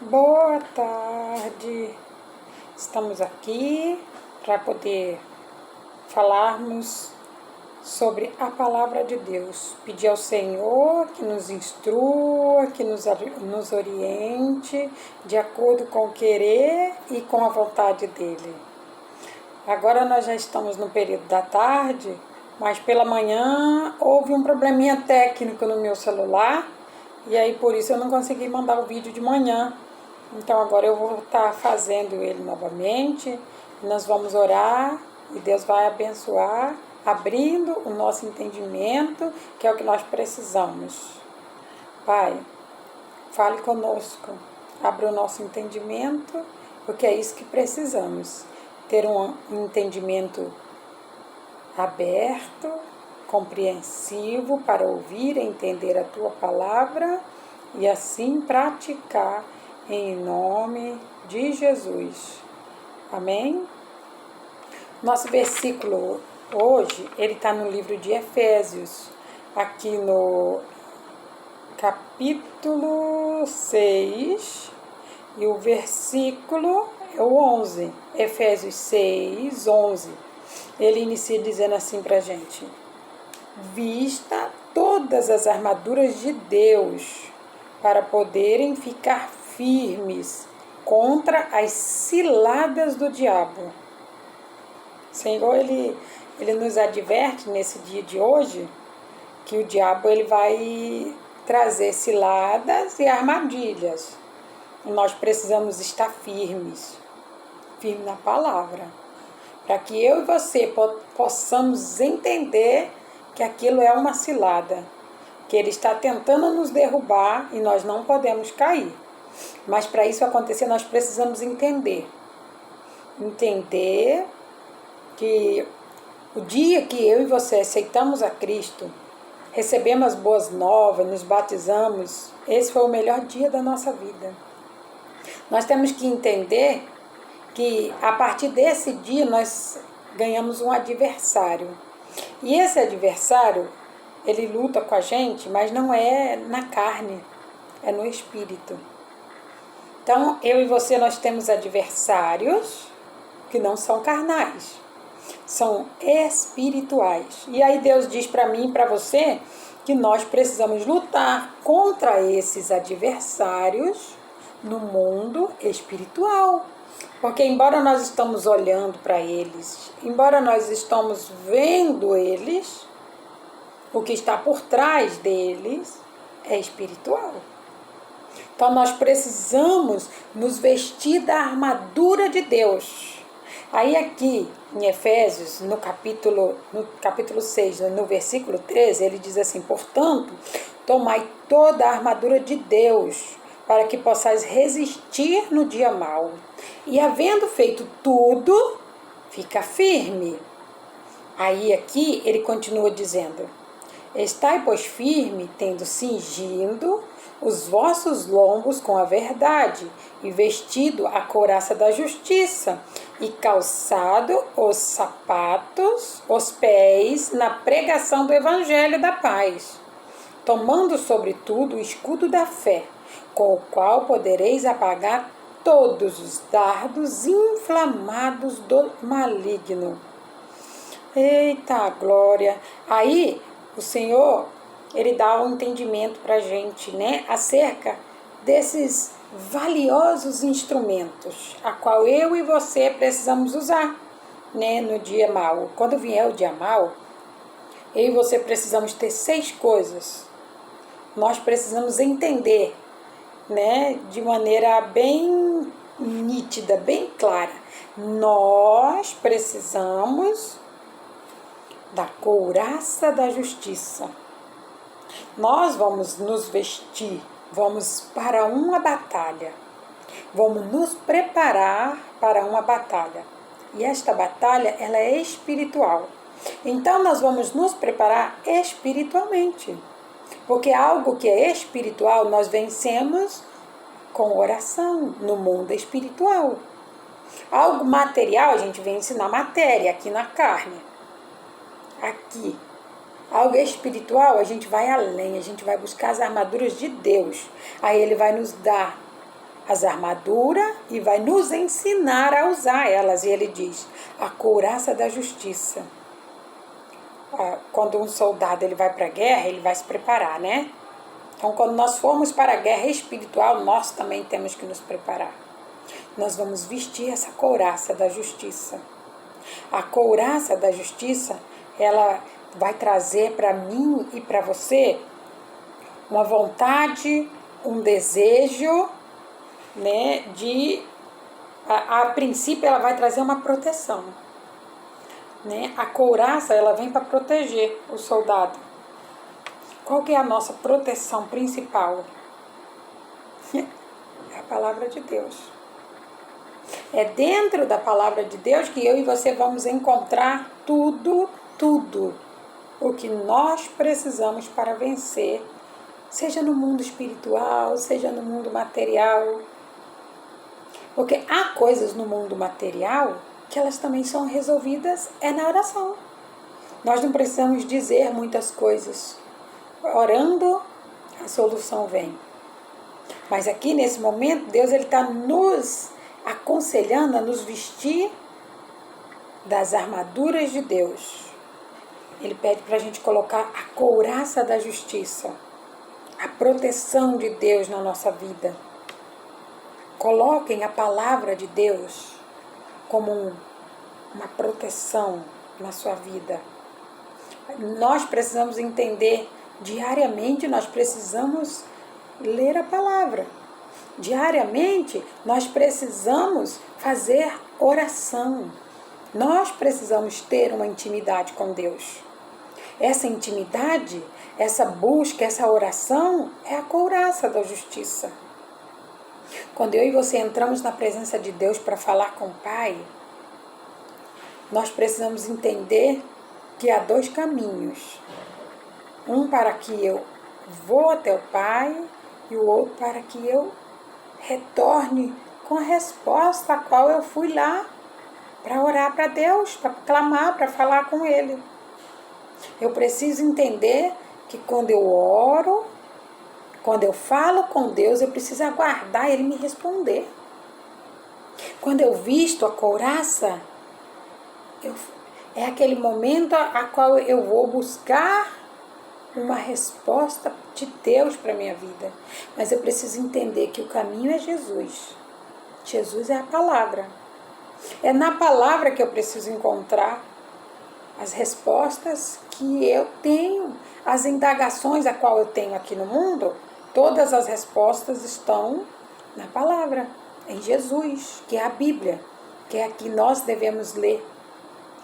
Boa tarde. Estamos aqui para poder falarmos sobre a palavra de Deus. Pedir ao Senhor que nos instrua, que nos oriente de acordo com o querer e com a vontade dele. Agora nós já estamos no período da tarde, mas pela manhã houve um probleminha técnico no meu celular e aí por isso eu não consegui mandar o vídeo de manhã. Então agora eu vou estar fazendo ele novamente, nós vamos orar e Deus vai abençoar, abrindo o nosso entendimento, que é o que nós precisamos. Pai, fale conosco, abra o nosso entendimento, porque é isso que precisamos, ter um entendimento aberto, compreensivo para ouvir e entender a Tua palavra e assim praticar em nome de Jesus. Amém? Nosso versículo hoje, ele está no livro de Efésios, aqui no capítulo 6, e o versículo é o 11, Efésios 6, 11. Ele inicia dizendo assim para a gente: vista todas as armaduras de Deus, para poderem ficar firmes contra as ciladas do diabo. O Senhor, ele nos adverte nesse dia de hoje que o diabo ele vai trazer ciladas e armadilhas. E nós precisamos estar firmes na palavra, para que eu e você possamos entender que aquilo é uma cilada, que ele está tentando nos derrubar e nós não podemos cair. Mas para isso acontecer, nós precisamos entender que o dia que eu e você aceitamos a Cristo, recebemos as boas novas, nos batizamos, esse foi o melhor dia da nossa vida. Nós temos que entender que a partir desse dia nós ganhamos um adversário. E esse adversário, ele luta com a gente, mas não é na carne, é no espírito. Então, eu e você, nós temos adversários que não são carnais, são espirituais. E aí Deus diz para mim e para você que nós precisamos lutar contra esses adversários no mundo espiritual. Porque embora nós estamos olhando para eles, embora nós estamos vendo eles, o que está por trás deles é espiritual. Então nós precisamos nos vestir da armadura de Deus. Aí aqui em Efésios, no capítulo 6, no versículo 13, ele diz assim: portanto, tomai toda a armadura de Deus, para que possais resistir no dia mau. E havendo feito tudo, fica firme. Aí aqui ele continua dizendo: estai, pois, firme, tendo cingido os vossos lombos com a verdade, e vestido a couraça da justiça, e calçado os sapatos, os pés, na pregação do evangelho da paz, tomando sobretudo o escudo da fé, com o qual podereis apagar todos os dardos inflamados do maligno. Eita glória! Aí o Senhor, ele dá um entendimento para a gente, né, acerca desses valiosos instrumentos, a qual eu e você precisamos usar, né, no dia mau. Quando vier o dia mau, eu e você precisamos ter 6 coisas. Nós precisamos entender, né, de maneira bem nítida, bem clara. Nós precisamos da couraça da justiça. Nós vamos nos vestir, vamos para uma batalha, vamos nos preparar para uma batalha. E esta batalha, ela é espiritual. Então nós vamos nos preparar espiritualmente, porque algo que é espiritual nós vencemos com oração no mundo espiritual. Algo material a gente vence na matéria, aqui na carne. Aqui. Algo espiritual, a gente vai além, a gente vai buscar as armaduras de Deus. Aí Ele vai nos dar as armaduras e vai nos ensinar a usar elas. E ele diz, a couraça da justiça. Quando um soldado ele vai para a guerra, ele vai se preparar, né? Então, quando nós formos para a guerra espiritual, nós também temos que nos preparar. Nós vamos vestir essa couraça da justiça. A couraça da justiça, ela vai trazer para mim e para você uma vontade, um desejo, né, a princípio ela vai trazer uma proteção, né? A couraça ela vem para proteger o soldado. Qual que é a nossa proteção principal? É a palavra de Deus. É dentro da palavra de Deus que eu e você vamos encontrar tudo o que nós precisamos para vencer, seja no mundo espiritual, seja no mundo material. Porque há coisas no mundo material que elas também são resolvidas na oração. Nós não precisamos dizer muitas coisas. Orando, a solução vem. Mas aqui nesse momento, Deus está nos aconselhando a nos vestir das armaduras de Deus. Ele pede para a gente colocar a couraça da justiça, a proteção de Deus na nossa vida. Coloquem a palavra de Deus como uma proteção na sua vida. Nós precisamos entender, diariamente nós precisamos ler a palavra. Diariamente nós precisamos fazer oração. Nós precisamos ter uma intimidade com Deus. Essa intimidade, essa busca, essa oração é a couraça da justiça. Quando eu e você entramos na presença de Deus para falar com o Pai, nós precisamos entender que há dois caminhos. Um para que eu vou até o Pai e o outro para que eu retorne com a resposta a qual eu fui lá para orar para Deus, para clamar, para falar com Ele. Eu preciso entender que quando eu oro, quando eu falo com Deus, eu preciso aguardar Ele me responder. Quando eu visto a couraça, é aquele momento a qual eu vou buscar uma resposta de Deus para a minha vida. Mas eu preciso entender que o caminho é Jesus. Jesus é a palavra. É na palavra que eu preciso encontrar as respostas que eu tenho, as indagações a qual eu tenho aqui no mundo. Todas as respostas estão na palavra, em Jesus, que é a Bíblia, que é a que nós devemos ler.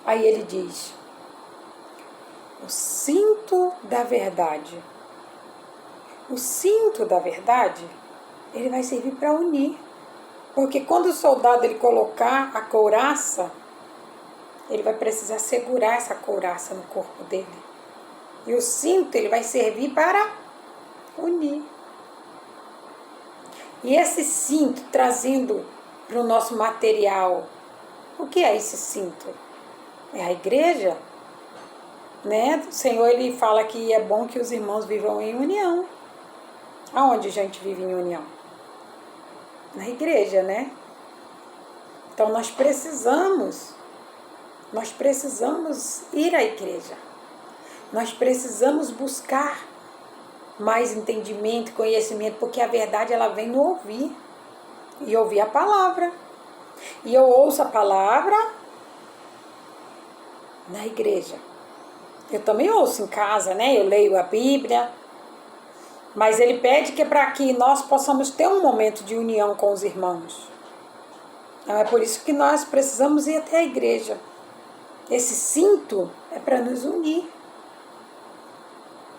Aí ele diz, o cinto da verdade. O cinto da verdade, ele vai servir para unir. Porque quando o soldado ele colocar a couraça, ele vai precisar segurar essa couraça no corpo dele. E o cinto ele vai servir para unir. E esse cinto, trazendo para o nosso material, o que é esse cinto? É a igreja, né? O Senhor ele fala que é bom que os irmãos vivam em união. Aonde a gente vive em união? Na igreja, né? Então nós precisamos ir à igreja. Nós precisamos buscar mais entendimento, conhecimento, porque a verdade ela vem no ouvir. E ouvir a palavra. E eu ouço a palavra na igreja. Eu também ouço em casa, né? Eu leio a Bíblia. Mas ele pede que é para que nós possamos ter um momento de união com os irmãos. Então, é por isso que nós precisamos ir até a igreja. Esse cinto é para nos unir.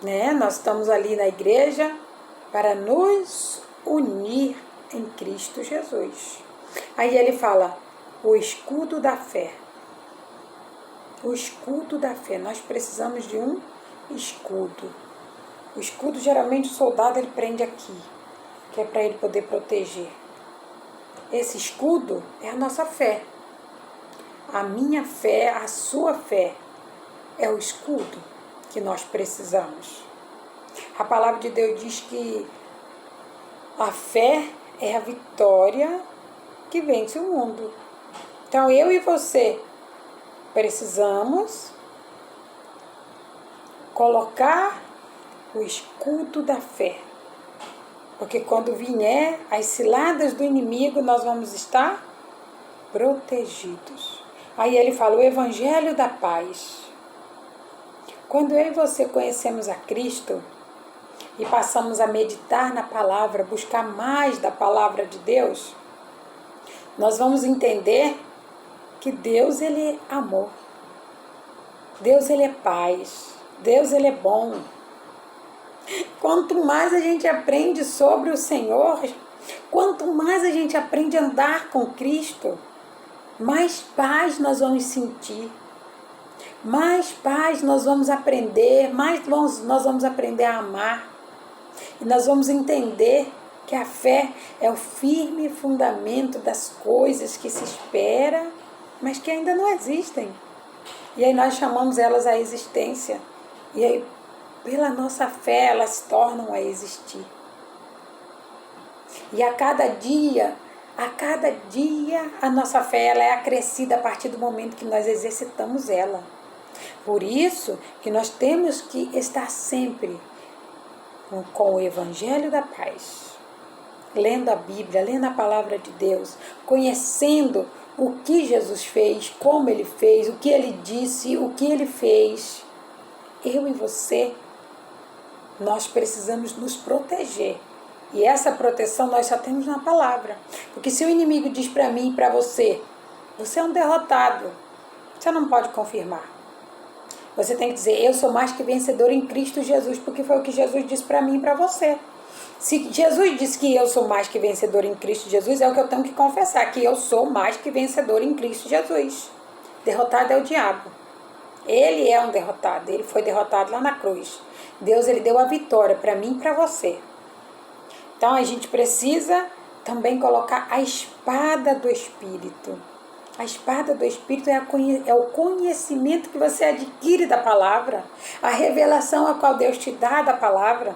Né? Nós estamos ali na igreja para nos unir em Cristo Jesus. Aí ele fala, o escudo da fé. O escudo da fé. Nós precisamos de um escudo. O escudo, geralmente, o soldado ele prende aqui, que é para ele poder proteger. Esse escudo é a nossa fé. A minha fé, a sua fé, é o escudo que nós precisamos. A palavra de Deus diz que a fé é a vitória que vence o mundo. Então eu e você precisamos colocar o escudo da fé. Porque quando vier as ciladas do inimigo, nós vamos estar protegidos. Aí ele fala, o evangelho da paz. Quando eu e você conhecemos a Cristo e passamos a meditar na palavra, buscar mais da palavra de Deus, nós vamos entender que Deus, ele é amor. Deus, ele é paz. Deus, ele é bom. Quanto mais a gente aprende sobre o Senhor, quanto mais a gente aprende a andar com Cristo, mais paz nós vamos sentir, mais paz nós vamos aprender, nós vamos aprender a amar. E nós vamos entender que a fé é o firme fundamento das coisas que se espera, mas que ainda não existem. E aí nós chamamos elas à existência. E aí, pela nossa fé, elas se tornam a existir. E a cada dia, a nossa fé ela é acrescida a partir do momento que nós exercitamos ela. Por isso que nós temos que estar sempre com o Evangelho da Paz, lendo a Bíblia, lendo a Palavra de Deus, conhecendo o que Jesus fez, como Ele fez, o que Ele disse, o que Ele fez. Eu e você, nós precisamos nos proteger. E essa proteção nós só temos na palavra. Porque se o inimigo diz para mim e para você, você é um derrotado, você não pode confirmar. Você tem que dizer, eu sou mais que vencedor em Cristo Jesus, porque foi o que Jesus disse para mim e para você. Se Jesus disse que eu sou mais que vencedor em Cristo Jesus, é o que eu tenho que confessar, que eu sou mais que vencedor em Cristo Jesus. Derrotado é o diabo. Ele é um derrotado, ele foi derrotado lá na cruz. Deus, ele deu a vitória para mim e para você. Então a gente precisa também colocar a espada do Espírito. A espada do Espírito é o conhecimento que você adquire da palavra, a revelação a qual Deus te dá da palavra.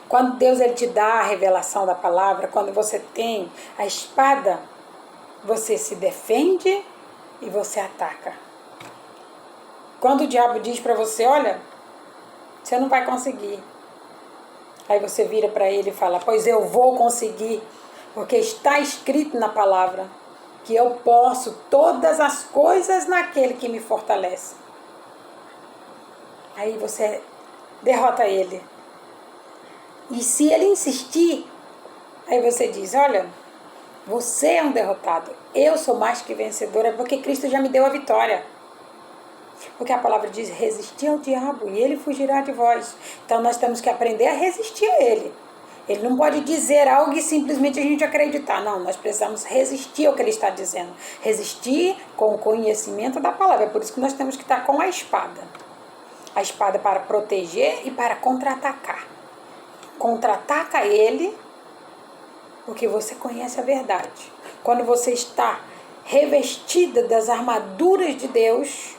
Quando Deus ele te dá a revelação da palavra, quando você tem a espada, você se defende e você ataca. Quando o diabo diz para você, olha, você não vai conseguir. Aí você vira para ele e fala, pois eu vou conseguir, porque está escrito na palavra que eu posso todas as coisas naquele que me fortalece. Aí você derrota ele. E se ele insistir, aí você diz, olha, você é um derrotado, eu sou mais que vencedora, porque Cristo já me deu a vitória. Porque a palavra diz, resistir ao diabo e ele fugirá de vós. Então nós temos que aprender a resistir a ele. Ele não pode dizer algo e simplesmente a gente acreditar. Não, nós precisamos resistir ao que ele está dizendo. Resistir com o conhecimento da palavra. É por isso que nós temos que estar com a espada. A espada para proteger e para contra-atacar. Contra-ataca ele, porque você conhece a verdade. Quando você está revestida das armaduras de Deus,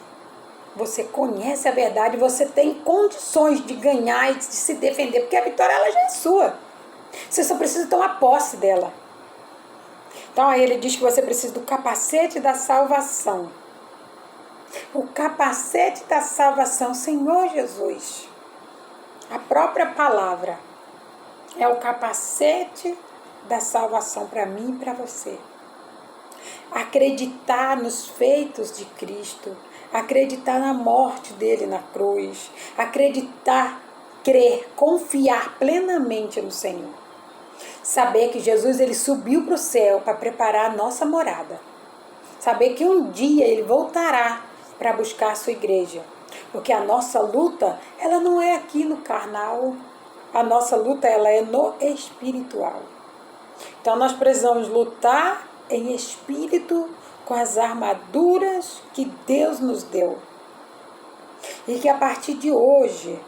você conhece a verdade, você tem condições de ganhar e de se defender, porque a vitória ela já é sua. Você só precisa tomar posse dela. Então aí ele diz que você precisa do capacete da salvação. O capacete da salvação, Senhor Jesus. A própria palavra é o capacete da salvação para mim e para você. Acreditar nos feitos de Cristo. Acreditar na morte dele na cruz. Acreditar, crer, confiar plenamente no Senhor. Saber que Jesus ele subiu para o céu para preparar a nossa morada. Saber que um dia ele voltará para buscar a sua igreja. Porque a nossa luta, ela não é aqui no carnal. A nossa luta, ela é no espiritual. Então nós precisamos lutar em espírito com as armaduras que Deus nos deu. E que a partir de hoje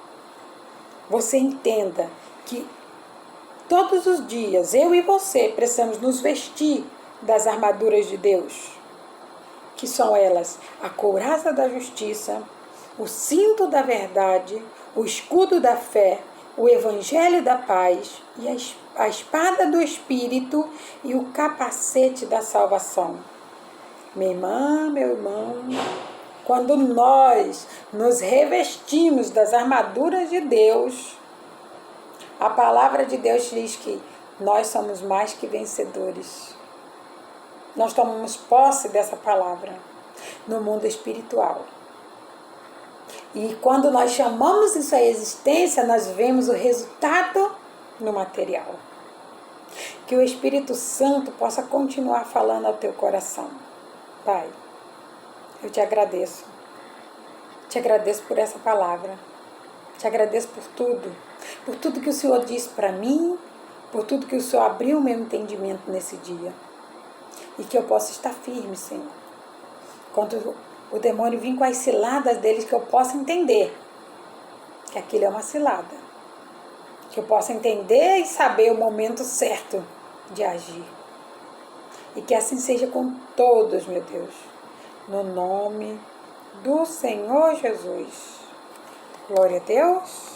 você entenda que todos os dias eu e você precisamos nos vestir das armaduras de Deus, que são elas a couraça da justiça, o cinto da verdade, o escudo da fé o Evangelho da paz e a espada do Espírito e o capacete da salvação. Minha irmã, meu irmão, quando nós nos revestimos das armaduras de Deus, a palavra de Deus diz que nós somos mais que vencedores. Nós tomamos posse dessa palavra no mundo espiritual. E quando nós chamamos isso à existência, nós vemos o resultado no material. Que o Espírito Santo possa continuar falando ao teu coração. Pai, eu te agradeço. Te agradeço por essa palavra. Te agradeço por tudo que o Senhor disse para mim, por tudo que o Senhor abriu o meu entendimento nesse dia. E que eu possa estar firme, Senhor. Quando o demônio vir com as ciladas deles, que eu possa entender que aquilo é uma cilada. Que eu possa entender e saber o momento certo de agir. E que assim seja com todos, meu Deus. No nome do Senhor Jesus. Glória a Deus.